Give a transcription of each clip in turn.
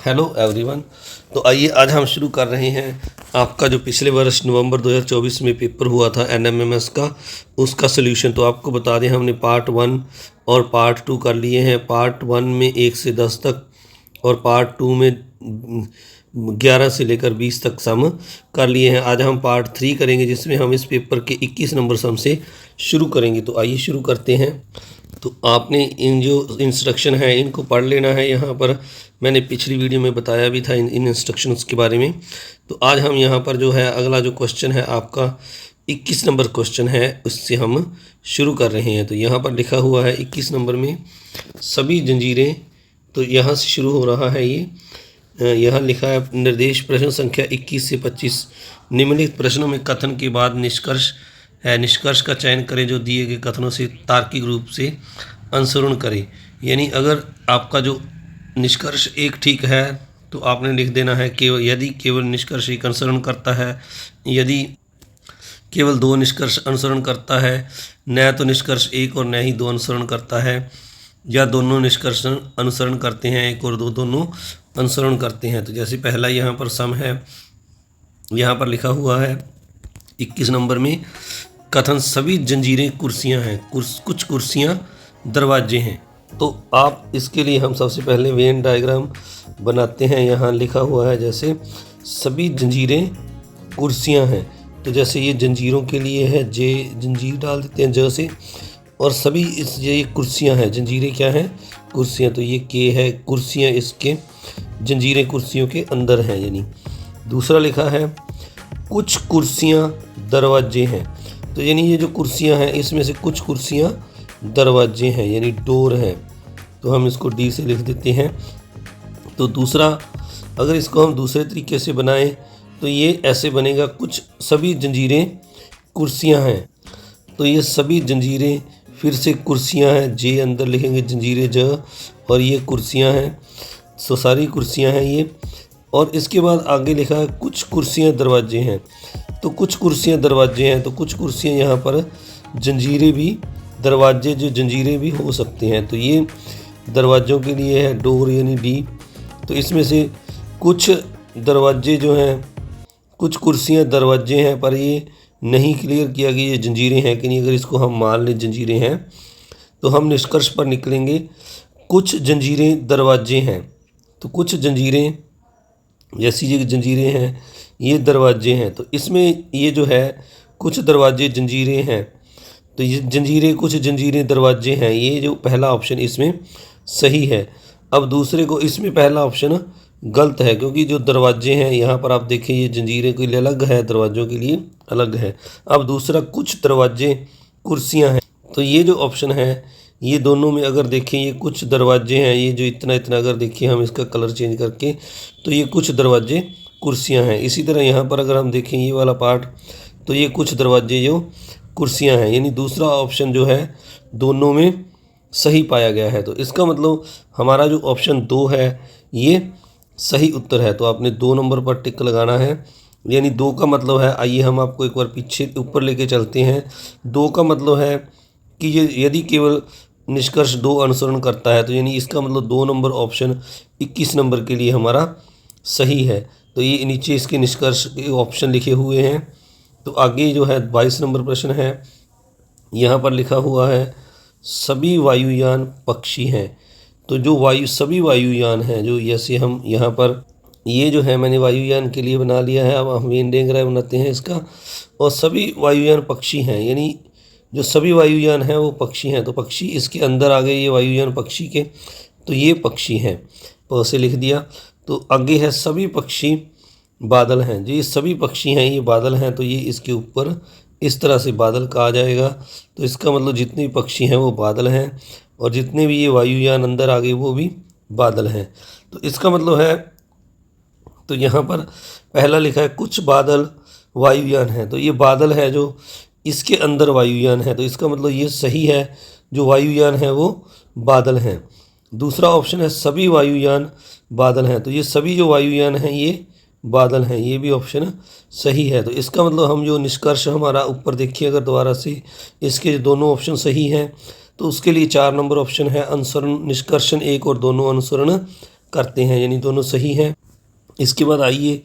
Hello everyone. तो आइए आज हम शुरू कर रहे हैं आपका जो पिछले वर्ष नवंबर 2024 में पेपर हुआ था एनएमएमएस का, उसका सोल्यूशन। तो आपको बता दें हमने पार्ट 1 और पार्ट 2 कर लिए हैं। पार्ट 1 में 1 से 10 तक और पार्ट 2 में 11 से लेकर 20 तक सम कर लिए हैं। आज हम पार्ट 3 करेंगे जिसमें हम इस पेपर के 21 नंबर सम से शुरू करेंगे। तो आइए शुरू करते हैं। तो आपने इन जो इंस्ट्रक्शन है इनको पढ़ लेना है। यहाँ पर मैंने पिछली वीडियो में बताया भी था इन इंस्ट्रक्शंस के बारे में। तो आज हम यहाँ पर जो है अगला जो क्वेश्चन है आपका 21 नंबर क्वेश्चन है, उससे हम शुरू कर रहे हैं। तो यहाँ पर लिखा हुआ है 21 नंबर में सभी जंजीरें। तो यहाँ से शुरू हो रहा है ये। यहाँ लिखा है निर्देश प्रश्न संख्या 21 से 25 निम्नलिखित प्रश्नों में कथन के बाद निष्कर्ष है, निष्कर्ष का चयन करें जो दिए गए कथनों से तार्किक रूप से अनुसरण करें। यानी अगर आपका जो निष्कर्ष एक ठीक है तो आपने लिख देना है केवल यदि केवल निष्कर्ष एक अनुसरण करता है, यदि केवल 2 निष्कर्ष अनुसरण करता है, न तो निष्कर्ष 1 और न ही 2 अनुसरण करता है, या दोनों निष्कर्ष अनुसरण करते हैं, 1 और 2 दोनों अनुसरण करते हैं। तो जैसे पहला यहाँ पर सम है, यहाँ पर लिखा हुआ है 21 नंबर में कथन सभी जंजीरें कुर्सियां हैं, कुछ कुर्सियां दरवाजे हैं। तो आप इसके लिए हम सबसे पहले वेन डायग्राम बनाते हैं। यहाँ लिखा हुआ है जैसे सभी जंजीरें कुर्सियां हैं, तो जैसे ये जंजीरों के लिए है जे, जंजीर डाल देते हैं ज से, और सभी इस ये कुर्सियां हैं, जंजीरें क्या हैं, कुर्सियां। तो ये के है, कुर्सियां इसके जंजीरें कुर्सियों के अंदर हैं। यानी दूसरा लिखा है कुछ कुर्सियां दरवाजे हैं। तो यानी ये जो कुर्सियां हैं इसमें से कुछ कुर्सियां दरवाजे हैं, यानी डोर हैं। तो हम इसको डी से लिख देते हैं। तो दूसरा, अगर इसको हम दूसरे तरीके से बनाएं तो ये ऐसे बनेगा कुछ सभी जंजीरें कुर्सियां हैं। तो ये सभी जंजीरें फिर से कुर्सियां हैं, जे अंदर लिखेंगे जंजीरें ज, और ये कुर्सियां हैं, सो सारी कुर्सियां हैं ये। और इसके बाद आगे लिखा है कुछ कुर्सियां दरवाजे हैं। तो कुछ कुर्सियां दरवाजे हैं, तो कुछ कुर्सियां यहाँ पर जंजीरें भी, दरवाजे जो जंजीरें भी हो सकते हैं। तो ये दरवाज़ों के लिए है डोर यानी डी। तो इसमें से कुछ दरवाजे जो हैं, कुछ कुर्सियां दरवाजे हैं, पर ये नहीं क्लियर किया कि ये जंजीरें हैं कि नहीं। अगर इसको हम मान लें जंजीरें हैं तो हम निष्कर्ष पर निकलेंगे कुछ जंजीरें दरवाजे हैं। तो कुछ जंजीरें, जैसी ये जंजीरें हैं ये दरवाजे हैं। तो इसमें ये जो है कुछ दरवाजे जंजीरें हैं, तो ये जंजीरें कुछ जंजीरें दरवाजे हैं, ये जो पहला ऑप्शन इसमें सही है। अब दूसरे को, इसमें पहला ऑप्शन गलत है क्योंकि जो दरवाजे हैं यहाँ पर आप देखें ये जंजीरें के लिए अलग है, दरवाज़ों के लिए अलग है। अब दूसरा कुछ दरवाजे कुर्सियाँ हैं, तो ये जो ऑप्शन है ये दोनों में अगर देखें ये कुछ दरवाजे हैं, ये जो इतना इतना अगर देखिए हम इसका कलर चेंज करके, तो ये कुछ दरवाजे कुर्सियां हैं। इसी तरह यहाँ पर अगर हम देखें ये वाला पार्ट, तो ये कुछ दरवाजे जो कुर्सियां हैं, यानी दूसरा ऑप्शन जो है दोनों में सही पाया गया है। तो इसका मतलब हमारा जो ऑप्शन 2 है ये सही उत्तर है। तो आपने 2 नंबर पर टिक लगाना है, यानी 2 का मतलब है, आइए हम आपको एक बार पीछे ऊपर लेके चलते हैं। 2 का मतलब है कि ये यदि केवल निष्कर्ष 2 अनुसरण करता है, तो यानी इसका मतलब 2 नंबर ऑप्शन 21 नंबर के लिए हमारा सही है। तो ये नीचे इसके निष्कर्ष के ऑप्शन लिखे हुए हैं। तो आगे जो है 22 नंबर प्रश्न है, यहाँ पर लिखा हुआ है सभी वायुयान पक्षी हैं। तो जो सभी वायुयान हैं, जो जैसे हम यहाँ पर ये जो है मैंने वायुयान के लिए बना लिया है, अब हम वेन डायग्राम बनाते हैं इसका। और सभी वायुयान पक्षी हैं, यानी जो सभी वायुयान हैं वो पक्षी हैं। तो पक्षी इसके अंदर आ गए, ये वायुयान पक्षी के, तो ये पक्षी हैं, प से लिख दिया। तो आगे है सभी पक्षी बादल हैं, जो ये सभी पक्षी हैं ये बादल हैं, तो ये इसके ऊपर इस तरह से बादल कहा जाएगा। तो इसका मतलब जितने भी पक्षी हैं वो बादल हैं, और जितने भी ये वायुयान अंदर आ गए वो भी बादल हैं। तो इसका मतलब है, तो यहाँ पर पहला लिखा है कुछ बादल वायुयान हैं, तो ये बादल है जो इसके अंदर वायुयान है, तो इसका मतलब ये सही है, जो वायुयान है वो बादल हैं। दूसरा ऑप्शन है सभी वायुयान बादल हैं, तो ये सभी जो वायुयान हैं ये बादल हैं, ये भी ऑप्शन सही है। तो इसका मतलब हम जो निष्कर्ष हमारा ऊपर देखिए अगर दोबारा से, इसके दोनों ऑप्शन सही हैं, तो उसके लिए 4 नंबर ऑप्शन है अनुसरण निष्कर्षण 1 और दोनों अनुसरण करते हैं, यानी दोनों सही हैं। इसके बाद आइए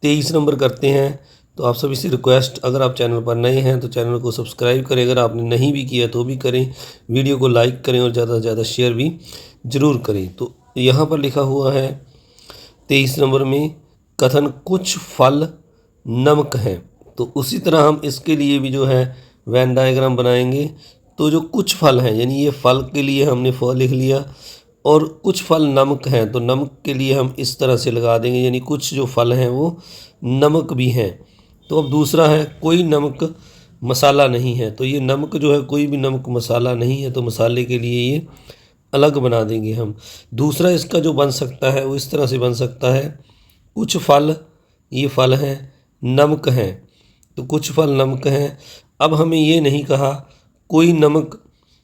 23 नंबर करते हैं। तो आप सभी से रिक्वेस्ट, अगर आप चैनल पर नए हैं तो चैनल को सब्सक्राइब करें, अगर आपने नहीं भी किया तो भी करें, वीडियो को लाइक करें और ज़्यादा से ज़्यादा शेयर भी ज़रूर करें। तो यहाँ पर लिखा हुआ है 23 नंबर में कथन कुछ फल नमक हैं। तो उसी तरह हम इसके लिए भी जो है वेन डायग्राम बनाएंगे। तो जो कुछ फल हैं, यानी ये फल के लिए हमने फ लिख लिया, और कुछ फल नमक हैं तो नमक के लिए हम इस तरह से लगा देंगे, यानी कुछ जो फल हैं वो नमक भी हैं। तो अब दूसरा है कोई नमक मसाला नहीं है। तो ये नमक जो है कोई भी नमक मसाला नहीं है, तो मसाले के लिए ये अलग बना देंगे हम। दूसरा इसका जो बन सकता है वो इस तरह से बन सकता है, कुछ फल, ये फल हैं, नमक हैं, तो कुछ फल नमक हैं। अब हमें ये नहीं कहा कोई नमक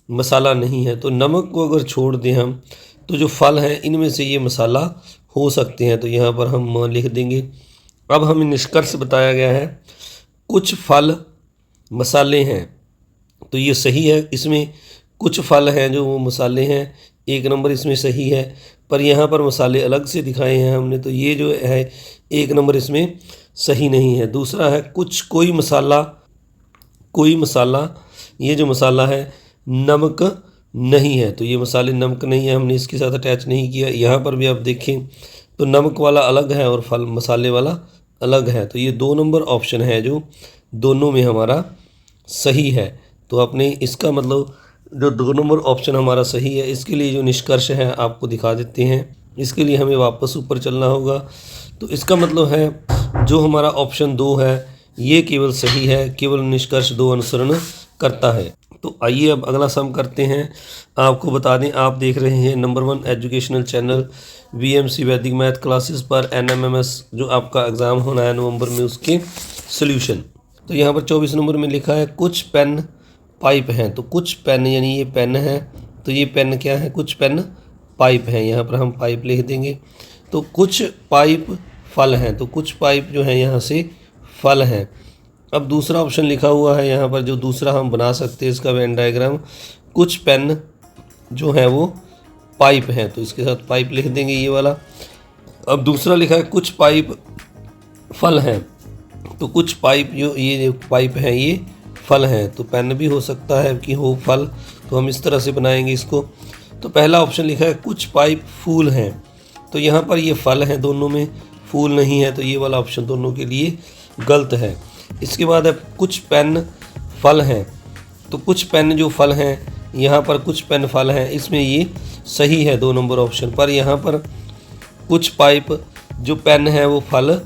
मसाला नहीं है, तो नमक को अगर छोड़ दें हम तो जो फल हैं इनमें से ये मसाला हो सकते हैं, तो यहाँ पर हम लिख देंगे। अब हमें निष्कर्ष बताया गया है कुछ फल मसाले हैं, तो ये सही है। इसमें कुछ फल हैं जो वो मसाले हैं, 1 नंबर इसमें सही है, पर यहाँ पर मसाले अलग से दिखाए हैं हमने, तो ये जो है 1 नंबर इसमें सही नहीं है। दूसरा है कुछ कोई मसाला, ये जो मसाला है नमक नहीं है, तो ये मसाले नमक नहीं है, हमने इसके साथ अटैच नहीं किया। यहाँ पर भी आप देखें तो नमक वाला अलग है और फल मसाले वाला अलग है, तो ये 2 नंबर ऑप्शन है जो दोनों में हमारा सही है। तो आपने इसका मतलब जो 2 नंबर ऑप्शन हमारा सही है, इसके लिए जो निष्कर्ष है आपको दिखा देते हैं। इसके लिए हमें वापस ऊपर चलना होगा। तो इसका मतलब है जो हमारा ऑप्शन 2 है ये केवल सही है, केवल निष्कर्ष 2 अनुसरण करता है। तो आइए अब अगला सम करते हैं। आपको बता दें आप देख रहे हैं नंबर 1 एजुकेशनल चैनल VMC वैदिक मैथ क्लासेस पर NMMS जो आपका एग्ज़ाम होना है नवंबर में, उसके सॉल्यूशन। तो यहाँ पर 24 नंबर में लिखा है कुछ पेन पाइप हैं। तो कुछ पेन यानी ये पेन है, तो ये पेन क्या है, कुछ पेन पाइप हैं, यहाँ पर हम पाइप लिख देंगे। तो कुछ पाइप फल हैं, तो कुछ पाइप जो है यहाँ से फल हैं। अब दूसरा ऑप्शन लिखा हुआ है यहाँ पर, जो दूसरा हम बना सकते हैं इसका वेन डायग्राम, कुछ पेन जो है वो पाइप हैं, तो इसके साथ पाइप लिख देंगे ये वाला। अब दूसरा लिखा है कुछ पाइप फल हैं, तो कुछ पाइप जो ये पाइप हैं ये फल हैं, तो पेन भी हो सकता है कि हो फल, तो हम इस तरह से बनाएंगे इसको। तो पहला ऑप्शन लिखा है कुछ पाइप फूल हैं, तो यहाँ पर ये फल हैं, दोनों में फूल नहीं है, तो ये वाला ऑप्शन दोनों के लिए गलत है। इसके बाद है कुछ पेन फल हैं, तो कुछ पेन जो फल हैं, यहाँ पर कुछ पेन फल हैं, इसमें ये सही है 2 नंबर ऑप्शन, पर यहाँ पर कुछ पाइप जो पेन है वो फल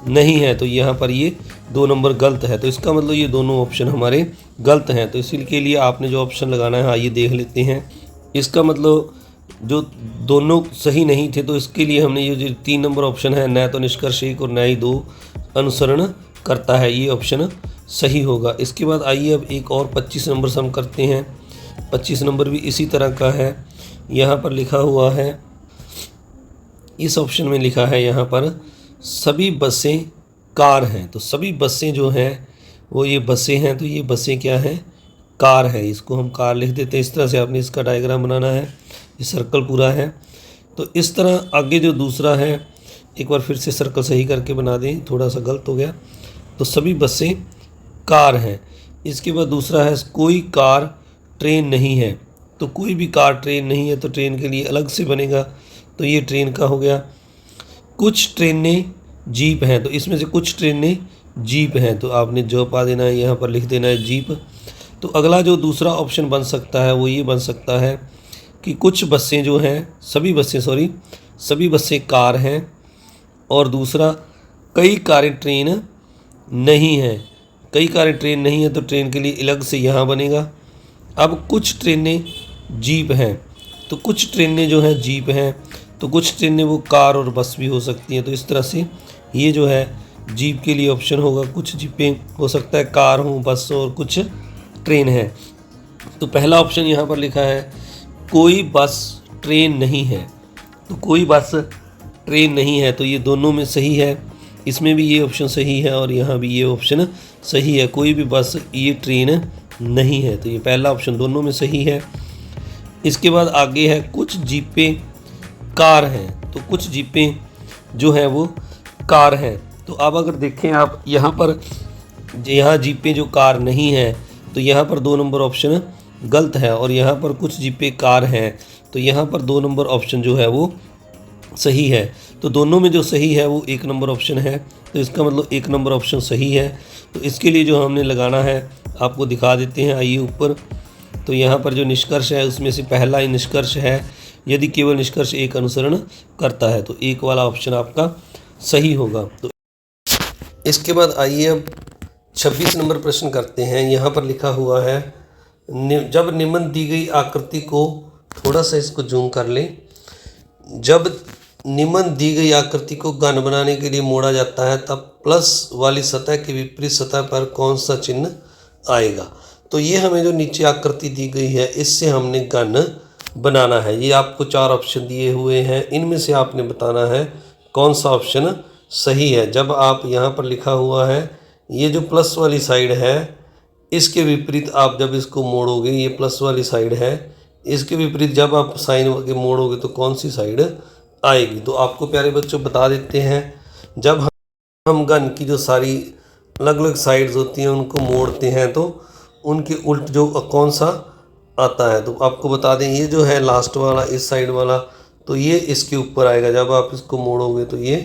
नहीं है, तो यहाँ पर ये 2 नंबर गलत है। तो इसका मतलब ये दोनों ऑप्शन हमारे गलत हैं। तो इसीलिए लिए आपने जो ऑप्शन लगाना है आइए देख लेते हैं। इसका मतलब जो दोनों सही नहीं थे, तो इसके लिए हमने ये जो 3 नंबर ऑप्शन है, न तो निष्कर्ष 1 और न ही 2 अनुसरण करता है, ये ऑप्शन सही होगा। इसके बाद आइए अब एक और 25 नंबर सम करते हैं। 25 नंबर भी इसी तरह का है। यहाँ पर लिखा हुआ है, इस ऑप्शन में लिखा है यहाँ पर सभी बसें कार हैं। तो सभी बसें जो हैं वो ये बसें हैं, तो ये बसें क्या हैं, कार है, इसको हम कार लिख देते हैं। इस तरह से आपने इसका डायग्राम बनाना है, ये सर्कल पूरा है। तो इस तरह आगे जो दूसरा है, एक बार फिर से सर्कल सही करके बना दें, थोड़ा सा गलत हो गया। तो सभी बसें कार हैं। इसके बाद दूसरा है कोई कार ट्रेन नहीं है, तो कोई भी कार ट्रेन नहीं है, तो ट्रेन के लिए अलग से बनेगा, तो ये ट्रेन का हो गया। कुछ ट्रेनें जीप हैं, तो इसमें से कुछ ट्रेनें जीप हैं, तो आपने जो पा देना है यहाँ पर लिख देना है जीप। तो अगला जो दूसरा ऑप्शन बन सकता है वो ये बन सकता है कि कुछ बसें जो हैं, सभी बसें कार हैं, और दूसरा कई कारें ट्रेन नहीं हैं। कई कारें ट्रेन नहीं है, तो ट्रेन के लिए अलग से यहाँ बनेगा। अब कुछ ट्रेनें जीप हैं, तो कुछ ट्रेनें जो हैं जीप हैं, तो कुछ ट्रेनें वो कार और बस भी हो सकती हैं, तो इस तरह से ये जो है जीप के लिए ऑप्शन होगा। कुछ जीपें हो सकता है कार हो, बस हो, और कुछ ट्रेन है। तो पहला ऑप्शन यहाँ पर लिखा है कोई बस ट्रेन नहीं है, तो कोई बस ट्रेन नहीं है, तो ये दोनों में सही है। इसमें भी ये ऑप्शन सही है और यहाँ भी ये ऑप्शन सही है, कोई भी बस ये ट्रेन नहीं है, तो ये पहला ऑप्शन दोनों में सही है। इसके बाद आगे है कुछ जीपें कार हैं, तो कुछ जीपें जो हैं वो कार हैं। तो अब अगर देखें आप यहाँ पर, यहाँ जीपें जो कार नहीं है तो यहाँ पर 2 नंबर ऑप्शन गलत है, और यहाँ पर कुछ जीपें कार हैं तो यहाँ पर 2 नंबर ऑप्शन जो है वो सही है। तो दोनों में जो सही है वो 1 नंबर ऑप्शन है, तो इसका मतलब 1 नंबर ऑप्शन सही है। तो इसके लिए जो हमने लगाना है आपको दिखा देते हैं, आइए ऊपर। तो यहाँ पर जो निष्कर्ष है उसमें से पहला ही निष्कर्ष है, यदि केवल निष्कर्ष एक अनुसरण करता है तो 1 वाला ऑप्शन आपका सही होगा। तो इसके बाद आइए अब 26 नंबर प्रश्न करते हैं। यहाँ पर लिखा हुआ है, जब निम्न दी गई आकृति को, थोड़ा सा इसको जूम कर लें, जब निम्न दी गई आकृति को घन बनाने के लिए मोड़ा जाता है तब प्लस वाली सतह के विपरीत सतह पर कौन सा चिन्ह आएगा। तो ये हमें जो नीचे आकृति दी गई है इससे हमने घन बनाना है। ये आपको 4 ऑप्शन दिए हुए हैं, इनमें से आपने बताना है कौन सा ऑप्शन सही है। जब आप यहाँ पर लिखा हुआ है ये जो प्लस वाली साइड है इसके विपरीत आप जब इसको मोड़ोगे, ये प्लस वाली साइड है, इसके विपरीत जब आप साइन के मोड़ोगे तो कौन सी साइड आएगी। तो आपको प्यारे बच्चों बता देते हैं, जब हम घन की जो सारी अलग अलग साइड्स होती हैं उनको मोड़ते हैं तो उनके उल्ट जो कौन सा आता है। तो आपको बता दें ये जो है लास्ट वाला, इस साइड वाला, तो ये इसके ऊपर आएगा, जब आप इसको मोड़ोगे तो ये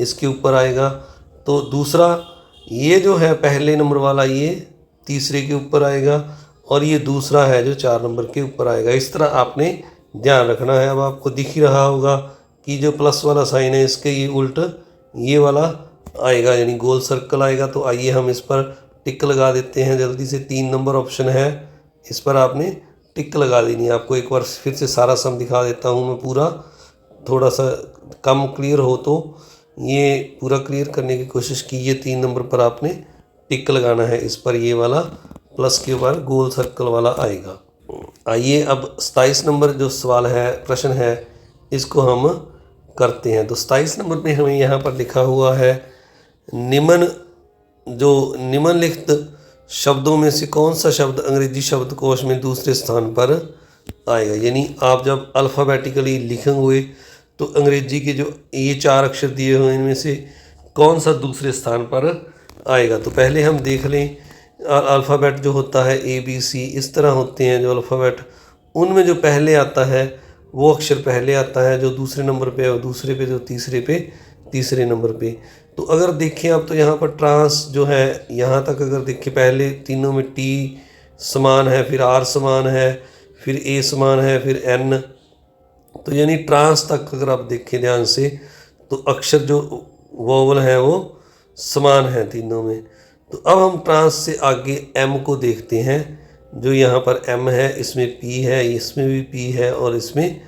इसके ऊपर आएगा। तो दूसरा ये जो है पहले नंबर वाला ये तीसरे के ऊपर आएगा, और ये दूसरा है जो 4 नंबर के ऊपर आएगा। इस तरह आपने ध्यान रखना है। अब आपको दिख ही रहा होगा कि जो प्लस वाला साइन है इसके ये उल्ट ये वाला आएगा, यानी गोल सर्कल आएगा। तो आइए हम इस पर टिक लगा देते हैं जल्दी से। 3 नंबर ऑप्शन है, इस पर आपने टिक लगा देनी है। आपको एक बार फिर से सारा सम दिखा देता हूँ मैं पूरा, थोड़ा सा कम क्लियर हो तो ये पूरा क्लियर करने की कोशिश कीजिए। 3 नंबर पर आपने टिक लगाना है, इस पर ये वाला प्लस के ऊपर गोल सर्कल वाला आएगा। आइए अब 27 नंबर जो सवाल है, प्रश्न है, इसको हम करते हैं। तो 27 नंबर पे हमें यहाँ पर लिखा हुआ है, निम्नलिखित शब्दों में से कौन सा शब्द अंग्रेजी शब्दकोश में दूसरे स्थान पर आएगा। यानी आप जब अल्फ़ाबेटिकली लिखेंगे तो अंग्रेजी के जो ये 4 अक्षर दिए हुए इनमें से कौन सा दूसरे स्थान पर आएगा। तो पहले हम देख लें, अल्फ़ाबेट जो होता है ABC इस तरह होते हैं जो अल्फ़ाबेट, उनमें जो पहले आता है वो अक्षर पहले आता है, जो दूसरे नंबर पे है वो दूसरे पे, जो तीसरे पे तीसरे नंबर पे। तो अगर देखें आप तो यहाँ पर ट्रांस जो है, यहाँ तक अगर देखें पहले तीनों में T समान है, फिर R समान है, फिर A समान है, फिर N। तो यानी ट्रांस तक अगर आप देखें ध्यान से तो अक्षर जो वोवल हैं वो समान हैं तीनों में। तो अब हम ट्रांस से आगे M को देखते हैं, जो यहाँ पर M है, इसमें P है, इसमें भी P है और इसमें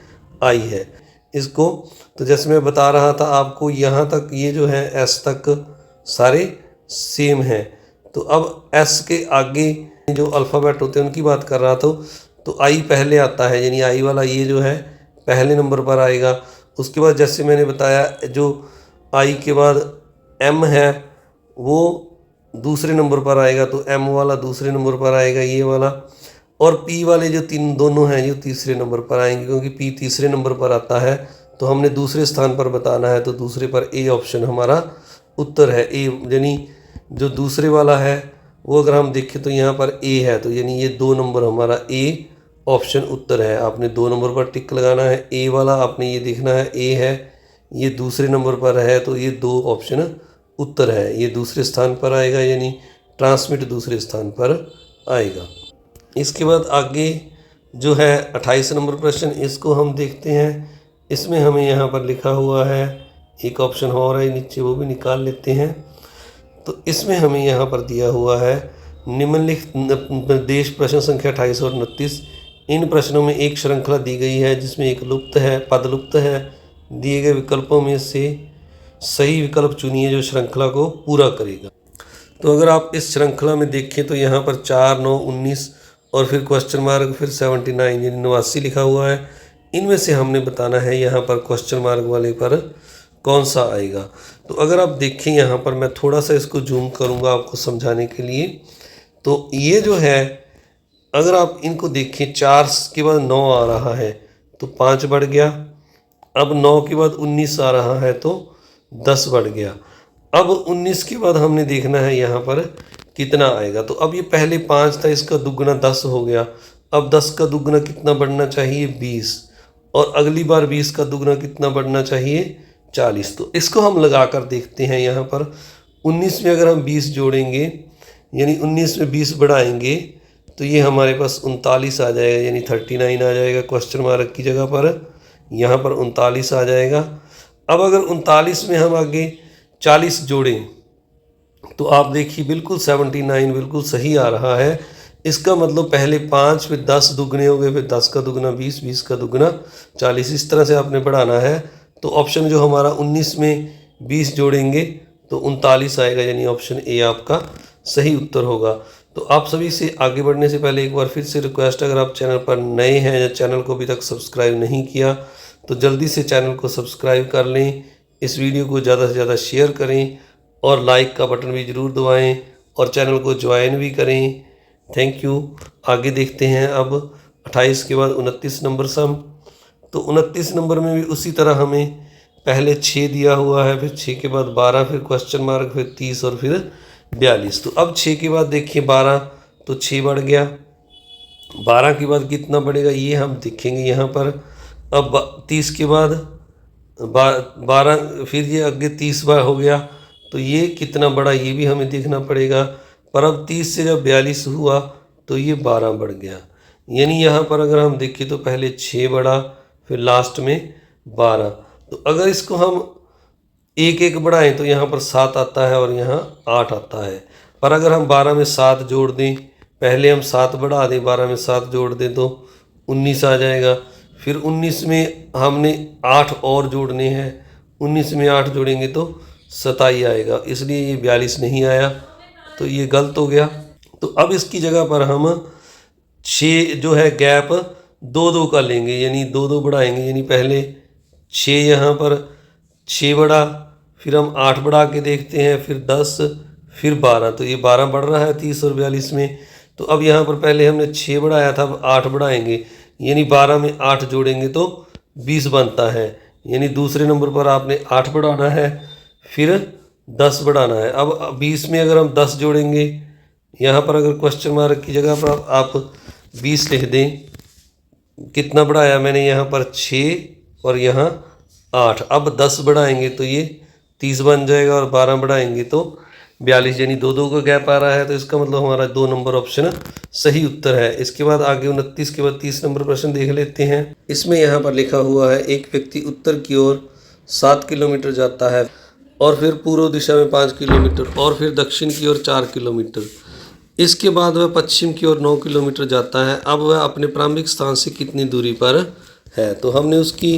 I है। इसको तो जैसे मैं बता रहा था आपको, यहाँ तक ये जो है S तक सारे सेम हैं। तो अब S के आगे जो अल्फ़ाबेट होते हैं उनकी बात कर रहा था, तो I पहले आता है, यानी I वाला ये जो है पहले नंबर पर आएगा। उसके बाद जैसे मैंने बताया जो I के बाद M है वो दूसरे नंबर पर आएगा, तो M वाला दूसरे नंबर पर आएगा ये वाला, और P वाले जो दोनों हैं जो तीसरे नंबर पर आएंगे, क्योंकि P तीसरे नंबर पर आता है तो हमने दूसरे स्थान पर बताना है। तो दूसरे पर A ऑप्शन हमारा उत्तर है। A यानी जो दूसरे वाला है वो अगर हम देखें तो यहाँ पर A है, तो यानी ये 2 नंबर हमारा A ऑप्शन उत्तर है। आपने 2 नंबर पर टिक लगाना है। A वाला आपने ये देखना है A है, ये दूसरे नंबर पर है, तो ये 2 ऑप्शन उत्तर है, ये दूसरे स्थान पर आएगा, यानी ट्रांसमिट दूसरे स्थान पर आएगा। इसके बाद आगे जो है 28 नंबर प्रश्न, इसको हम देखते हैं। इसमें हमें यहाँ पर लिखा हुआ है, एक ऑप्शन और है नीचे, वो भी निकाल लेते हैं। तो इसमें हमें यहाँ पर दिया हुआ है, निम्नलिखित निर्देश प्रश्न संख्या 28 और 29, इन प्रश्नों में एक श्रृंखला दी गई है जिसमें एक लुप्त है, पद लुप्त है। दिए गए विकल्पों में से सही विकल्प चुनिए जो श्रृंखला को पूरा करेगा। तो अगर आप इस श्रृंखला में देखें तो यहाँ पर 4, 9, 19 और फिर क्वेश्चन मार्क, फिर 79 यानी 89 लिखा हुआ है। इनमें से हमने बताना है यहाँ पर क्वेश्चन मार्क वाले पर कौन सा आएगा। तो अगर आप देखें यहाँ पर, मैं थोड़ा सा इसको जूम करूँगा आपको समझाने के लिए। तो ये जो है अगर आप इनको देखें, 4 के बाद 9 आ रहा है तो 5 बढ़ गया, अब 9 के बाद 19 आ रहा है तो 10 बढ़ गया। अब 19 के बाद हमने देखना है यहाँ पर कितना आएगा। तो अब ये पहले 5 था, इसका दुगना 10 हो गया। अब 10 का दुगना कितना बढ़ना चाहिए? 20। और अगली बार 20 का दुगना कितना बढ़ना चाहिए? 40। तो इसको हम लगा कर देखते हैं। यहाँ पर 19 में अगर हम 20 जोड़ेंगे, यानी 19 में 20 बढ़ाएंगे, तो ये हमारे पास 39 आ जाएगा, यानी 39 आ जाएगा क्वेश्चन मार्क की जगह पर। यहाँ पर 39 आ जाएगा। अब अगर 39 में हम आगे 40 जोड़ें तो आप देखिए बिल्कुल 79 बिल्कुल सही आ रहा है। इसका मतलब पहले 5, फिर 10 दुगने हो गए, फिर 10 का दुगना 20, 20 का दुगना 40। इस तरह से आपने बढ़ाना है। तो ऑप्शन जो हमारा 19 में 20 जोड़ेंगे तो 39 आएगा, यानी ऑप्शन ए आपका सही उत्तर होगा। तो आप सभी से आगे बढ़ने से पहले एक बार फिर से रिक्वेस्ट, अगर आप चैनल पर नए हैं या चैनल को अभी तक सब्सक्राइब नहीं किया तो जल्दी से चैनल को सब्सक्राइब कर लें। इस वीडियो को ज़्यादा से ज़्यादा शेयर करें और लाइक का बटन भी ज़रूर दबाएं और चैनल को ज्वाइन भी करें। Thank you. आगे देखते हैं अब 28 के बाद 29 नंबर सम। तो 29 नंबर में भी उसी तरह हमें पहले 6 दिया हुआ है, फिर 6 के बाद 12, फिर क्वेश्चन मार्क, फिर 30 और फिर 42। तो अब 6 के बाद देखिए 12, तो 6 बढ़ गया। 12 के बाद कितना बढ़ेगा ये हम देखेंगे यहाँ पर। अब 30 के बाद 12, फिर ये आगे 30 बार हो गया, तो ये कितना बढ़ा ये भी हमें देखना पड़ेगा। पर अब 30 से जब 42 हुआ तो ये 12 बढ़ गया। यानी यहाँ पर अगर हम देखें तो पहले 6 बढ़ा, फिर लास्ट में 12। तो अगर इसको हम एक एक बढ़ाएं तो यहाँ पर 7 आता है और यहाँ 8 आता है। पर अगर हम 12 में 7 जोड़ दें, पहले हम 7 बढ़ा दें, 12 में 7 जोड़ दें तो 19 आ जाएगा। फिर 19 में हमने 8 और जोड़ने हैं, 19 में 8 जोड़ेंगे तो 27 आएगा, इसलिए ये 42 नहीं आया, तो ये गलत हो गया। तो अब इसकी जगह पर हम 6 जो है गैप 2-2 का लेंगे, यानी 2-2 बढ़ाएंगे। यानी पहले 6 यहाँ पर 6 बढ़ा, फिर हम 8 बढ़ा के देखते हैं, फिर 10, फिर 12। तो ये 12 बढ़ रहा है 30 और 42 में। तो अब यहाँ पर पहले हमने 6 बढ़ाया था, अब 8 बढ़ाएंगे, यानी 12 में 8 जोड़ेंगे तो 20 बनता है। यानी दूसरे नंबर पर आपने 8 बढ़ाना है, फिर 10 बढ़ाना है। अब 20 में अगर हम 10 जोड़ेंगे, यहाँ पर अगर क्वेश्चन मार्क की जगह पर आप 20 लिख दें, कितना बढ़ाया मैंने यहाँ पर 6 और यहाँ 8। अब 10 बढ़ाएंगे तो ये 30 बन जाएगा और 12 बढ़ाएंगे तो 42, यानी 2-2 का गैप आ रहा है। तो इसका मतलब हमारा 2 नंबर ऑप्शन सही उत्तर है। इसके बाद आगे 29 के बाद 30 नंबर प्रश्न देख लेते हैं। इसमें यहाँ पर लिखा हुआ है, एक व्यक्ति उत्तर की ओर 7 किलोमीटर जाता है और फिर पूर्व दिशा में 5 किलोमीटर और फिर दक्षिण की ओर 4 किलोमीटर। इसके बाद वह पश्चिम की ओर 9 किलोमीटर जाता है। अब वह अपने प्रारंभिक स्थान से कितनी दूरी पर है? तो हमने उसकी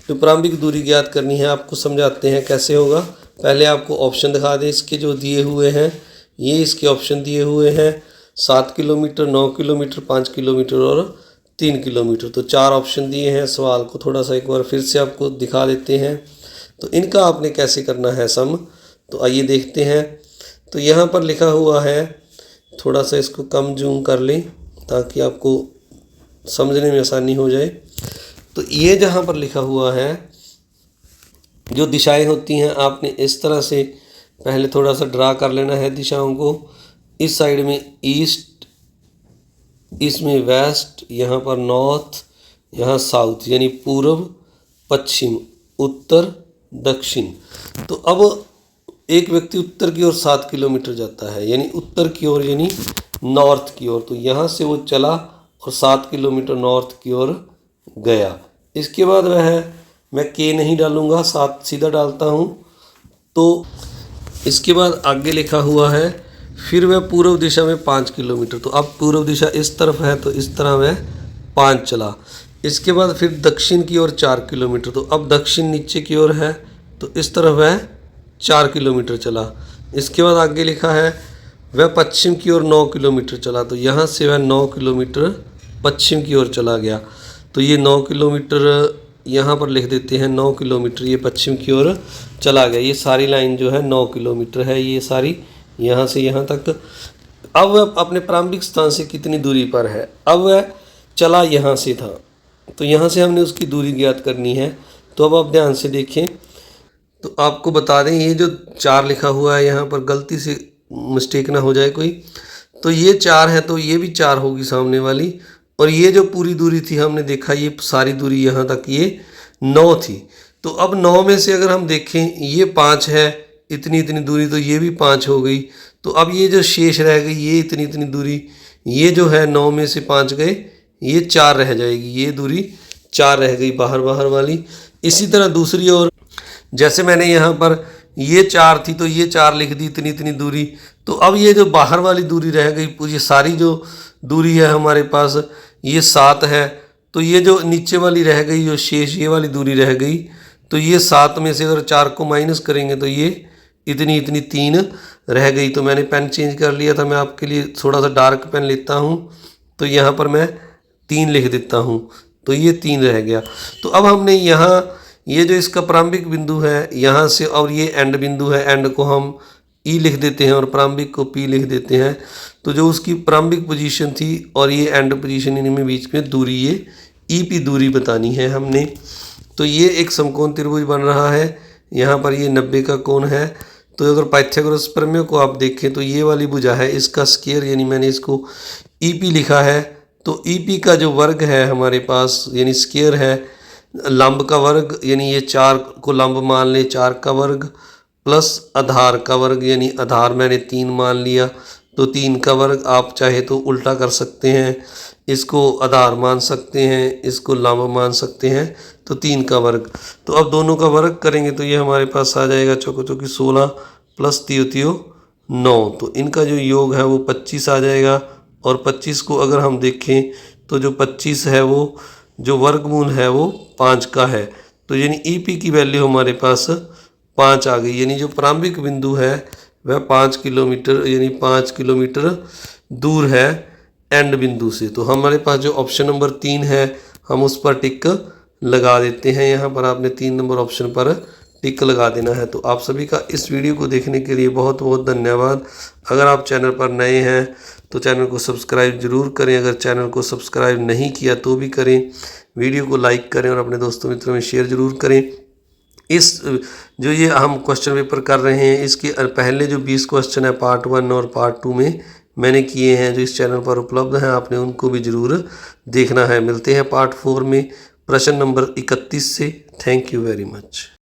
जो प्रारंभिक दूरी ज्ञात करनी है, आपको समझाते हैं कैसे होगा। पहले आपको ऑप्शन दिखा दें इसके जो दिए हुए हैं, ये इसके ऑप्शन दिए हुए हैं 7 किलोमीटर, 9 किलोमीटर, 5 किलोमीटर और 3 किलोमीटर। तो 4 ऑप्शन दिए हैं। सवाल को थोड़ा सा एक बार फिर से आपको दिखा देते हैं। तो इनका आपने कैसे करना है सम, तो आइए देखते हैं। तो यहाँ पर लिखा हुआ है, थोड़ा सा इसको कम जूम कर लें ताकि आपको समझने में आसानी हो जाए। तो ये जहाँ पर लिखा हुआ है, जो दिशाएं होती हैं, आपने इस तरह से पहले थोड़ा सा ड्रा कर लेना है दिशाओं को। इस साइड में ईस्ट, इसमें वेस्ट, यहाँ पर नॉर्थ, यहाँ साउथ, यानी पूर्व, पश्चिम, उत्तर, दक्षिण। तो अब एक व्यक्ति उत्तर की ओर 7 किलोमीटर जाता है, यानी उत्तर की ओर यानी नॉर्थ की ओर। तो यहाँ से वो चला और 7 किलोमीटर नॉर्थ की ओर गया। इसके बाद मैं के नहीं डालूँगा, 7 सीधा डालता हूँ। तो इसके बाद आगे लिखा हुआ है, फिर वह पूर्व दिशा में 5 किलोमीटर। तो अब पूर्व दिशा इस तरफ है तो इस तरह वह 5 चला। इसके बाद फिर दक्षिण की ओर 4 किलोमीटर। तो अब दक्षिण नीचे की ओर है तो इस तरफ वह 4 किलोमीटर चला। इसके बाद आगे लिखा है, वह पश्चिम की ओर 9 किलोमीटर चला। तो यहाँ से वह 9 किलोमीटर पश्चिम की ओर चला गया। तो ये 9 किलोमीटर यहाँ पर लिख देते हैं, 9 किलोमीटर ये पश्चिम की ओर चला गया। ये सारी लाइन जो है 9 किलोमीटर है, ये सारी यहाँ से यहाँ तक। अब वह अपने प्रारंभिक स्थान से कितनी दूरी पर है? अब वह चला यहाँ से था, तो यहाँ से हमने उसकी दूरी ज्ञात करनी है। तो अब आप ध्यान से देखें, तो आपको बता दें ये जो 4 लिखा हुआ है यहाँ पर गलती से मिस्टेक ना हो जाए कोई, तो ये 4 है तो ये भी 4 होगी सामने वाली, और ये जो पूरी दूरी थी हमने देखा ये सारी दूरी यहाँ तक ये 9 थी। तो अब 9 में से अगर हम देखें ये 5 है, इतनी इतनी दूरी, तो ये भी 5 हो गई। तो अब ये जो शेष रह गई ये इतनी इतनी दूरी, ये जो है 9 में से 5 गए, ये 4 रह जाएगी, ये दूरी 4 रह गई बाहर बाहर वाली। इसी तरह दूसरी ओर जैसे मैंने यहाँ पर ये 4 थी तो ये 4 लिख दी, इतनी इतनी दूरी। तो अब ये जो बाहर वाली दूरी रह गई, पूरी सारी जो दूरी है हमारे पास ये 7 है। तो ये जो नीचे वाली रह गई, जो शेष ये वाली दूरी रह गई, तो ये 7 में से अगर 4 को माइनस करेंगे तो ये इतनी इतनी 3 रह गई। तो मैंने पेन चेंज कर लिया था, मैं आपके लिए थोड़ा सा डार्क पेन लेता हूँ, तो यहाँ पर मैं 3 लिख देता हूँ, तो ये 3 रह गया। तो अब हमने यहाँ ये जो इसका प्रारंभिक बिंदु है यहाँ से, और ये एंड बिंदु है, एंड को हम ई लिख देते हैं और प्रारंभिक को पी लिख देते हैं। तो जो उसकी प्रारंभिक पोजीशन थी और ये एंड पोजीशन, इनमें बीच में दूरी ये ई पी दूरी बतानी है हमने। तो ये एक समकोण त्रिभुज बन रहा है, यहाँ पर ये 90 का कोण है। तो अगर पाइथागोरस प्रमेय को आप देखें तो ये वाली भुजा है, इसका स्क्वायर यानी मैंने इसको ई पी लिखा है। तो ई पी का जो वर्ग है हमारे पास यानी स्क्वायर है, लंब का वर्ग यानी ये 4 को लंब मान ले, 4 का वर्ग प्लस आधार का वर्ग यानी आधार मैंने 3 मान लिया, तो 3 का वर्ग। आप चाहे तो उल्टा कर सकते हैं, इसको आधार मान सकते हैं, इसको लंब मान सकते हैं, तो 3 का वर्ग। तो अब दोनों का वर्ग करेंगे तो ये हमारे पास आ जाएगा चौको चौकी 16 प्लस तियो तियो 9। तो इनका जो योग है वो 25 आ जाएगा। और 25 को अगर हम देखें तो जो 25 है वो जो वर्गमूल है वो 5 का है। तो यानी ई पी की वैल्यू हमारे पास 5 आ गई, यानी जो प्रारंभिक बिंदु है वह 5 किलोमीटर यानी 5 किलोमीटर दूर है एंड बिंदु से। तो हमारे पास जो ऑप्शन नंबर 3 है हम उस पर टिक लगा देते हैं। यहाँ पर आपने 3 नंबर ऑप्शन पर टिक लगा देना है। तो आप सभी का इस वीडियो को देखने के लिए बहुत बहुत धन्यवाद। अगर आप चैनल पर नए हैं तो चैनल को सब्सक्राइब जरूर करें, अगर चैनल को सब्सक्राइब नहीं किया तो भी करें, वीडियो को लाइक करें और अपने दोस्तों मित्रों में शेयर जरूर करें। इस जो ये हम क्वेश्चन पेपर कर रहे हैं इसके पहले जो 20 क्वेश्चन है पार्ट 1 और पार्ट 2 में मैंने किए हैं, जो इस चैनल पर उपलब्ध हैं, आपने उनको भी ज़रूर देखना है। मिलते हैं पार्ट 4 में प्रश्न नंबर 31 से। Thank you very much.